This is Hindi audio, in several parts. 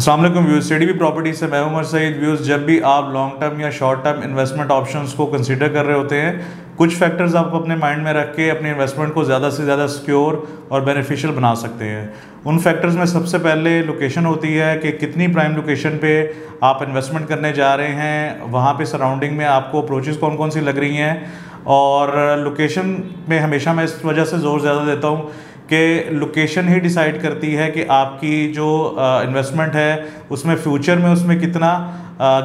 अस्सलाम वालेकुम व्यूज़, सीडीबी प्रॉपर्टी से मैं उमर सईद। व्यूज़, जब भी आप लॉन्ग टर्म या शॉर्ट टर्म इन्वेस्टमेंट ऑप्शंस को कंसीडर कर रहे होते हैं, कुछ फैक्टर्स आप अपने माइंड में रख के अपने इन्वेस्टमेंट को ज़्यादा से ज़्यादा सिक्योर और बेनिफिशियल बना सकते हैं। उन फैक्टर्स में सबसे पहले लोकेशन होती है कि कितनी प्राइम लोकेशन पे आप इन्वेस्टमेंट करने जा रहे हैं, वहाँ पे सराउंडिंग में आपको अप्रोचेस कौन कौन सी लग रही हैं। और लोकेशन में हमेशा मैं इस वजह से ज़ोर ज़्यादा देता हूँ कि लोकेशन ही डिसाइड करती है कि आपकी जो इन्वेस्टमेंट है उसमें फ्यूचर में उसमें कितना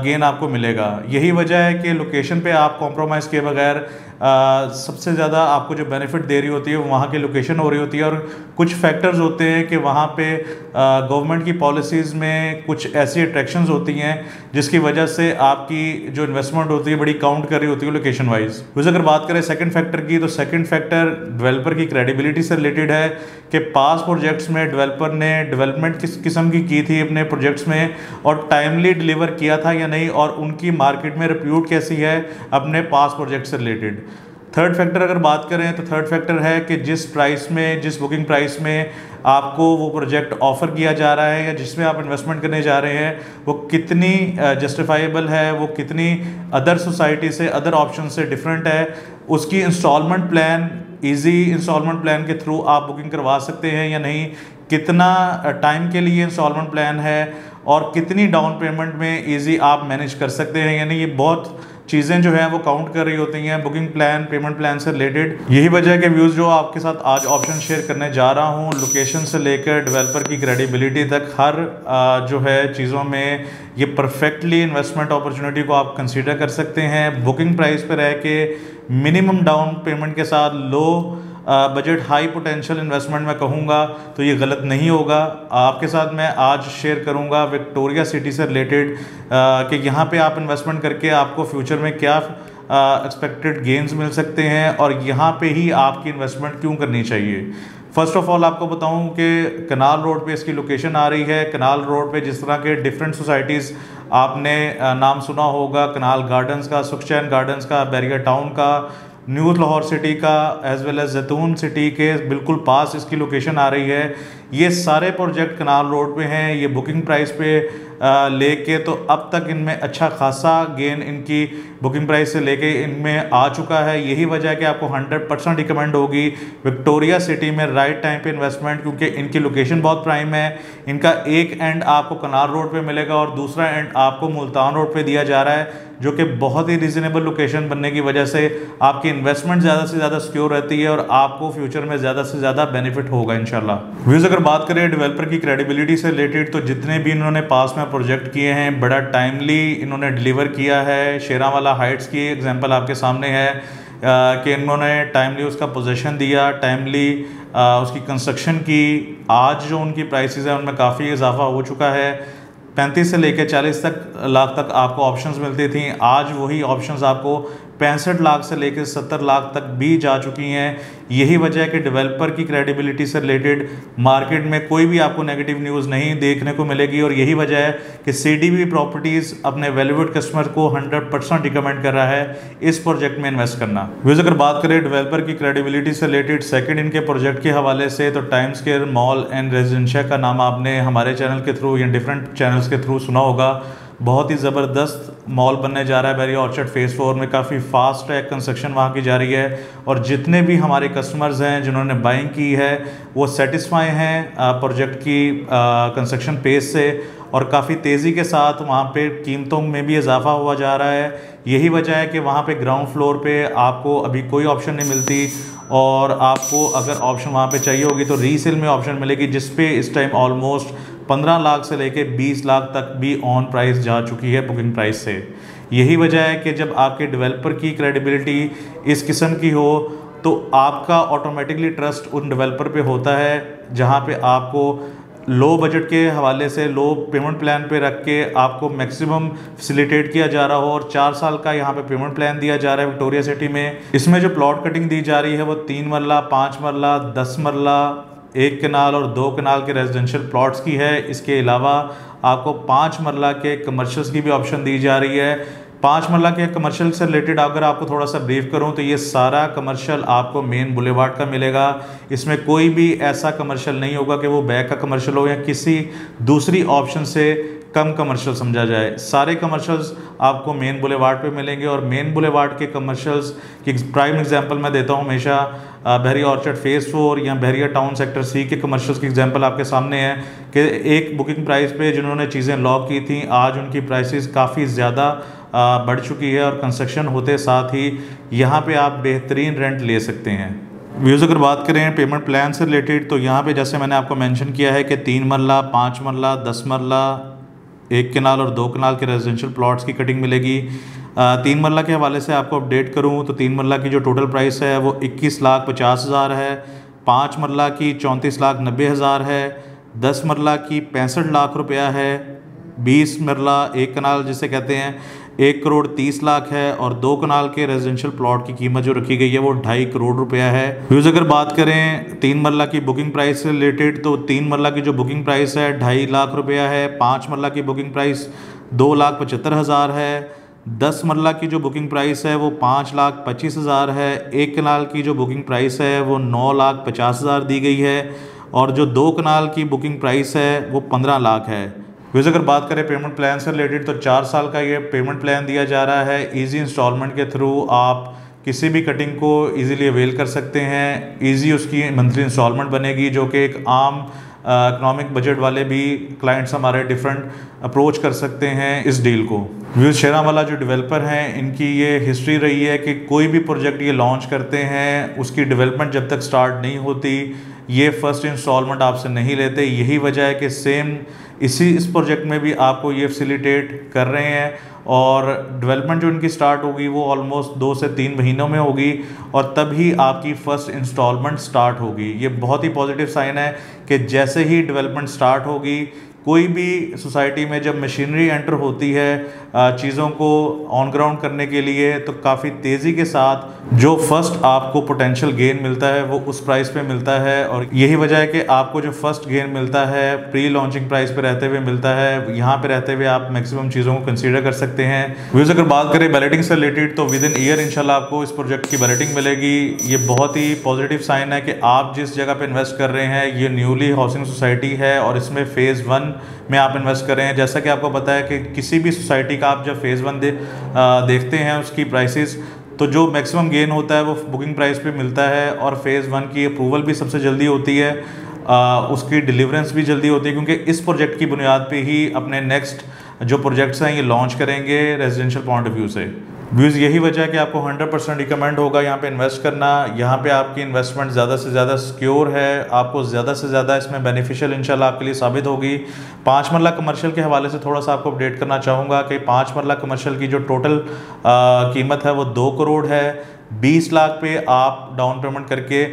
गेन आपको मिलेगा। यही वजह है कि लोकेशन पे आप कॉम्प्रोमाइज़ किए बगैर सबसे ज़्यादा आपको जो बेनिफिट दे रही होती है वो वहाँ की लोकेशन हो रही होती है। और कुछ फैक्टर्स होते हैं कि वहाँ पे गवर्नमेंट की पॉलिसीज़ में कुछ ऐसी अट्रैक्शंस होती हैं जिसकी वजह से आपकी जो इन्वेस्टमेंट होती है बड़ी काउंट कर रही होती है लोकेशन वाइज। वैसे अगर बात करें सेकंड फैक्टर की, तो सेकंड फैक्टर डेवलपर की क्रेडिबिलिटी से रिलेटेड है कि पास प्रोजेक्ट्स में डेवलपर ने डेवलपमेंट किस किस्म की थी अपने प्रोजेक्ट्स में और टाइमली डिलीवर किया था या नहीं, और उनकी मार्केट में रिप्यूट कैसी है अपने पास प्रोजेक्ट से रिलेटेड। थर्ड फैक्टर अगर बात करें तो थर्ड फैक्टर है कि जिस प्राइस में, जिस बुकिंग प्राइस में आपको वो प्रोजेक्ट ऑफ़र किया जा रहा है या जिसमें आप इन्वेस्टमेंट करने जा रहे हैं वो कितनी जस्टिफाइबल है, वो कितनी अदर सोसाइटी से, अदर ऑप्शन से डिफरेंट है। उसकी instalment plan, easy instalment plan के थ्रू आप बुकिंग करवा सकते हैं या नहीं, कितना टाइम के लिए इंस्टॉलमेंट प्लान है और कितनी डाउन पेमेंट में ईजी आप मैनेज कर सकते हैं, यानी ये बहुत चीज़ें जो हैं वो काउंट कर रही होती हैं बुकिंग प्लान, पेमेंट प्लान से रिलेटेड। यही वजह है कि व्यूज़ जो आपके साथ आज ऑप्शन शेयर करने जा रहा हूँ, लोकेशन से लेकर डेवलपर की क्रेडिबिलिटी तक हर जो है चीज़ों में ये परफेक्टली इन्वेस्टमेंट अपॉर्चुनिटी को आप कंसीडर कर सकते हैं। बुकिंग प्राइस पर रह के मिनिमम डाउन पेमेंट के साथ low budget high potential investment मैं कहूँगा तो ये गलत नहीं होगा। आपके साथ मैं आज शेयर करूँगा विक्टोरिया सिटी से रिलेटेड कि यहाँ पे आप इन्वेस्टमेंट करके आपको फ्यूचर में क्या एक्सपेक्टेड गेन्स मिल सकते हैं और यहाँ पे ही आपकी इन्वेस्टमेंट क्यों करनी चाहिए। फर्स्ट ऑफ ऑल आपको बताऊं कि कनाल रोड पे इसकी लोकेशन आ रही है। कनाल रोड पे जिस तरह के डिफरेंट सोसाइटीज़ आपने नाम सुना होगा, कनाल गार्डन्स का, सुखचैन गार्डन्स का, बैरियर टाउन का, न्यू लाहौर सिटी का, एज वेल एज जैतून सिटी के बिल्कुल पास इसकी लोकेशन आ रही है। ये सारे प्रोजेक्ट कनाल रोड पे हैं। ये बुकिंग प्राइस पे लेके तो अब तक इनमें अच्छा खासा गेन इनकी बुकिंग प्राइस से लेके इनमें आ चुका है। यही वजह है कि आपको 100% रिकमेंड होगी विक्टोरिया सिटी में राइट टाइम पे इन्वेस्टमेंट, क्योंकि इनकी लोकेशन बहुत प्राइम है। इनका एक एंड आपको कनाल रोड पे मिलेगा और दूसरा एंड आपको मुल्तान रोड पे दिया जा रहा है, जो कि बहुत ही रीजनेबल लोकेशन बनने की वजह से आपकी इन्वेस्टमेंट ज़्यादा से ज़्यादा सिक्योर रहती है और आपको फ्यूचर में ज़्यादा से ज़्यादा बेनिफिट होगा इंशाल्लाह। व्यूज़ अगर बात करें डेवलपर की क्रेडिबिलिटी से रिलेटेड, तो जितने भी इन्होंने पास में प्रोजेक्ट किए हैं बड़ा टाइमली इन्होंने डिलीवर किया है। शेरावाला हाइट्स की एग्जांपल आपके सामने है कि इन्होंने टाइमली उसका पोजीशन दिया, टाइमली उसकी कंस्ट्रक्शन की। आज जो उनकी प्राइसेस है उनमें काफ़ी इजाफा हो चुका है। 35 से लेकर 40 लाख तक आपको ऑप्शंस मिलती थी, आज वही ऑप्शंस आपको 65 लाख से लेकर 70 लाख तक भी जा चुकी हैं। यही वजह है कि डेवलपर की क्रेडिबिलिटी से रिलेटेड मार्केट में कोई भी आपको नेगेटिव न्यूज़ नहीं देखने को मिलेगी और यही वजह है कि सीडीबी प्रॉपर्टीज़ अपने वैल्यूड कस्टमर को 100% रिकमेंड कर रहा है इस प्रोजेक्ट में इन्वेस्ट करना। व्यूज़ अगर बात करें डेवलपर की क्रेडिबिलिटी से रिलेटेड सेकंड इनके प्रोजेक्ट के हवाले से, तो time square mall and residencia का नाम आपने हमारे चैनल के थ्रू या डिफरेंट चैनल्स के थ्रू सुना होगा। बहुत ही ज़बरदस्त मॉल बनने जा रहा है। बैरियर ऑर्चर्ड फेज़ 4 में काफ़ी फास्ट ट्रैक कंस्ट्रक्शन वहाँ की जा रही है और जितने भी हमारे कस्टमर्स हैं जिन्होंने बाइंग की है वो सेटिस्फाई हैं प्रोजेक्ट की कंस्ट्रक्शन पेस से और काफ़ी तेज़ी के साथ वहाँ पे कीमतों में भी इजाफा हुआ जा रहा है। यही वजह है कि वहाँ पे ग्राउंड फ्लोर पे आपको अभी कोई ऑप्शन नहीं मिलती और आपको अगर ऑप्शन वहाँ पे चाहिए होगी तो रीसेल में ऑप्शन मिलेगी, जिस पे इस टाइम ऑलमोस्ट 15 लाख से लेके 20 लाख तक भी ऑन प्राइस जा चुकी है बुकिंग प्राइस से। यही वजह है कि जब आपके डेवलपर की क्रेडिबिलिटी इस किस्म की हो तो आपका ऑटोमेटिकली ट्रस्ट उन डेवलपर पे होता है, जहाँ पे आपको लो बजट के हवाले से लो पेमेंट प्लान पे रख के आपको मैक्सिमम फैसिलिटेट किया जा रहा हो और 4 साल का यहाँ पे पेमेंट प्लान दिया जा रहा है विक्टोरिया सिटी में। इसमें जो प्लॉट कटिंग दी जा रही है वो 3 मरला, 5 मरला, 10 मरला, 1 कनाल और 2 कनाल के रेजिडेंशियल प्लॉट्स की है। इसके अलावा आपको 5 मरला के कमर्शियल्स की भी ऑप्शन दी जा रही है। 5 मरला के कमर्शियल से रिलेटेड अगर आपको थोड़ा सा ब्रीफ करूं तो ये सारा कमर्शियल आपको मेन बुलेवार्ड का मिलेगा। इसमें कोई भी ऐसा कमर्शियल नहीं होगा कि वो बैक का कमर्शियल हो या किसी दूसरी ऑप्शन से कम कमर्शियल समझा जाए। सारे कमर्शियल्स आपको मेन बुलेवार्ड पे मिलेंगे और मेन बुलेवार्ड के कमर्शियल्स की प्राइम एग्जांपल मैं देता हूँ हमेशा बहरिया ऑर्चर्ड फेज़ 4 या बहरिया टाउन सेक्टर सी के कमर्शियल्स की एग्जांपल आपके सामने है कि एक बुकिंग प्राइस पे जिन्होंने चीज़ें लॉक की थी आज उनकी प्राइसेस काफ़ी ज़्यादा बढ़ चुकी है और कंस्ट्रक्शन होते साथ ही यहाँ पे आप बेहतरीन रेंट ले सकते हैं। व्यूज़ अगर बात करें पेमेंट प्लान से रिलेटेड तो यहाँ पे जैसे मैंने आपको मेंशन किया है कि 3 मरला, 5 मरला, 10 मरला, 1 कनाल और 2 कनाल के रेजिडेंशियल प्लॉट्स की कटिंग मिलेगी। 3 मरला के हवाले से आपको अपडेट करूँ तो 3 मरला की जो टोटल प्राइस है वो 21,50,000 है, 5 मरला की 34,90,000 है, 10 मरला की 65 लाख रुपया है, 20 मरला 1 कनाल जिसे कहते हैं 1,30,00,000 है और 2 कनाल के रेजिडेंशियल प्लॉट की कीमत जो रखी गई है वो 2.5 करोड़ रुपया है। व्यूज़ अगर बात करें 3 मरला की बुकिंग प्राइस से रिलेटेड तो 3 मरला की जो बुकिंग प्राइस है 2.5 लाख रुपया है, 5 मरला की बुकिंग प्राइस 2,75,000 है, 10 मरला की जो बुकिंग प्राइस है वो 5,25,000 है, 1 कनाल की जो बुकिंग प्राइस है वो 9,50,000 दी गई है और जो 2 कनाल की बुकिंग प्राइस है वो 15 लाख है। वैसे अगर बात करें पेमेंट प्लान से रिलेटेड तो 4 साल का ये पेमेंट प्लान दिया जा रहा है। इजी इंस्टॉलमेंट के थ्रू आप किसी भी कटिंग को इजीली अवेल कर सकते हैं। इजी उसकी मंथली इंस्टॉलमेंट बनेगी जो कि एक आम इकोनॉमिक बजट वाले भी क्लाइंट्स हमारे डिफरेंट अप्रोच कर सकते हैं इस डील को। व्यूज़ शेरावाला जो डेवलपर हैं इनकी ये हिस्ट्री रही है कि कोई भी प्रोजेक्ट ये लॉन्च करते हैं उसकी डेवलपमेंट जब तक स्टार्ट नहीं होती ये फर्स्ट इंस्टॉलमेंट आपसे नहीं लेते। यही वजह है कि सेम इस प्रोजेक्ट में भी आपको ये फैसिलिटेट कर रहे हैं और डेवलपमेंट जो इनकी स्टार्ट होगी वो ऑलमोस्ट 2 से 3 महीनों में होगी और तभी आपकी फ़र्स्ट इंस्टॉलमेंट स्टार्ट होगी। ये बहुत ही पॉजिटिव साइन है कि जैसे ही डेवलपमेंट स्टार्ट होगी कोई भी सोसाइटी में जब मशीनरी एंटर होती है चीज़ों को ऑन ग्राउंड करने के लिए तो काफ़ी तेज़ी के साथ जो फर्स्ट आपको पोटेंशियल गेन मिलता है वो उस प्राइस पे मिलता है और यही वजह है कि आपको जो फर्स्ट गेन मिलता है प्री लॉन्चिंग प्राइस पे रहते हुए मिलता है। यहाँ पे रहते हुए आप मैक्सिमम चीज़ों को कंसीडर कर सकते हैं। व्यूज़ अगर बात करें बैलेटिंग से रिलेटेड तो विद इन ईयर इंशाल्लाह आपको इस प्रोजेक्ट की बैलेटिंग मिलेगी। ये बहुत ही पॉजिटिव साइन है कि आप जिस जगह पर इन्वेस्ट कर रहे हैं ये न्यूली हाउसिंग सोसाइटी है और इसमें फ़ेज़ 1 में आप इन्वेस्ट कर रहे हैं। जैसा कि आपको पता है कि किसी भी सोसाइटी का आप जब फ़ेज़ 1 देखते हैं उसकी प्राइसेस तो जो मैक्सिमम गेन होता है वो बुकिंग प्राइस पे मिलता है और फ़ेज़ 1 की अप्रूवल भी सबसे जल्दी होती है, उसकी डिलीवरेंस भी जल्दी होती है क्योंकि इस प्रोजेक्ट की बुनियाद पे ही अपने नेक्स्ट जो प्रोजेक्ट्स हैं ये लॉन्च करेंगे रेजिडेंशियल पॉइंट ऑफ व्यू से। व्यूज़ यही वजह है कि आपको 100% रिकमेंड होगा यहाँ पे इन्वेस्ट करना। यहाँ पे आपकी इन्वेस्टमेंट ज़्यादा से ज़्यादा सिक्योर है, आपको ज़्यादा से ज़्यादा इसमें बेनिफिशियल इंशाल्लाह आपके लिए साबित होगी। 5 मरला कमर्शियल के हवाले से थोड़ा सा आपको अपडेट करना चाहूँगा कि 5 मरला कमर्शियल की जो टोटल कीमत है वो 2 करोड़ है। 20 लाख पे आप डाउन पेमेंट करके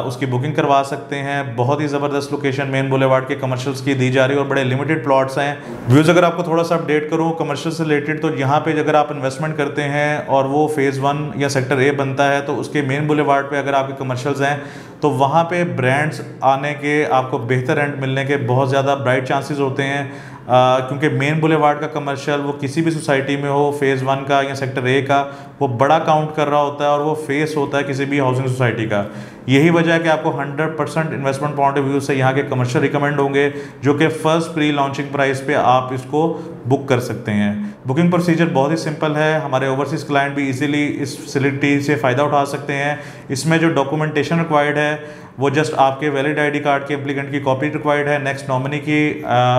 उसकी बुकिंग करवा सकते हैं। बहुत ही ज़बरदस्त लोकेशन मेन बुलेवार्ड के कमर्शियल्स की दी जा रही है और बड़े लिमिटेड प्लॉट्स हैं। व्यूज़ अगर आपको थोड़ा सा अपडेट करूँ कमर्शियल से रिलेटेड तो यहाँ पे अगर आप इन्वेस्टमेंट करते हैं और वो फ़ेज़ 1 या सेक्टर ए बनता है तो उसके मेन बुलेवार्ड पे अगर आपके कमर्शियल्स हैं तो वहाँ पे ब्रांड्स आने के आपको बेहतर रेंट मिलने के बहुत ज़्यादा ब्राइट चांसेस होते हैं क्योंकि मेन बुलेवार्ड का कमर्शियल वो किसी भी सोसाइटी में हो फ़ेज़ 1 का या सेक्टर ए का वो बड़ा काउंट कर रहा होता है और वो फेस होता है किसी भी हाउसिंग सोसाइटी का। यही वजह है कि आपको 100% इन्वेस्टमेंट पॉइंट ऑफ व्यू से यहाँ के कमर्शियल रिकमेंड होंगे जो कि फर्स्ट प्री लॉन्चिंग प्राइस पे आप इसको बुक कर सकते हैं। बुकिंग प्रोसीजर बहुत ही सिंपल है, हमारे ओवरसीज़ क्लाइंट भी इजीली इस फैसिलिटी से फ़ायदा उठा सकते हैं। इसमें जो डॉक्यूमेंटेशन रिक्वायर्ड है वो जस्ट आपके वैलिड आईडी कार्ड के एप्लीकेंट की कॉपी रिक्वायर्ड है, नेक्स्ट नॉमिनी की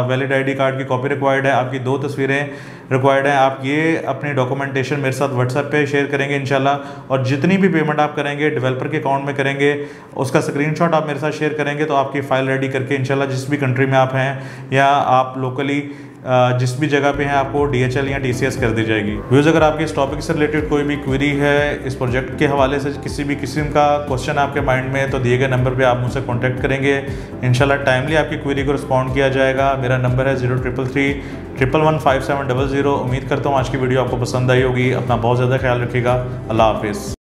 वैलिड आईडी कार्ड की कॉपी रिक्वायर्ड है, आपकी 2 तस्वीरें रिक्वायर्ड है। आप ये अपनी डॉक्यूमेंटेशन मेरे साथ व्हाट्सएप पे शेयर करेंगे इंशाल्लाह और जितनी भी पेमेंट आप करेंगे डेवलपर के अकाउंट में करेंगे उसका स्क्रीनशॉट आप मेरे साथ शेयर करेंगे तो आपकी फ़ाइल रेडी करके इंशाल्लाह जिस भी कंट्री में आप हैं या आप लोकली जिस भी जगह पे हैं आपको DHL या TCS कर दी जाएगी। व्यूज़ अगर आपके इस टॉपिक से रिलेटेड कोई भी क्वेरी है इस प्रोजेक्ट के हवाले से किसी भी किस्म का क्वेश्चन आपके माइंड में है तो दिए गए नंबर पे आप मुझसे कांटेक्ट करेंगे, इंशाल्लाह टाइमली आपकी क्वेरी को रिस्पॉन्ड किया जाएगा। मेरा नंबर है 0333 1115700। उम्मीद करता हूँ आज की वीडियो आपको पसंद आई होगी। अपना बहुत ज़्यादा ख्याल रखिएगा। अल्लाह हाफिज़।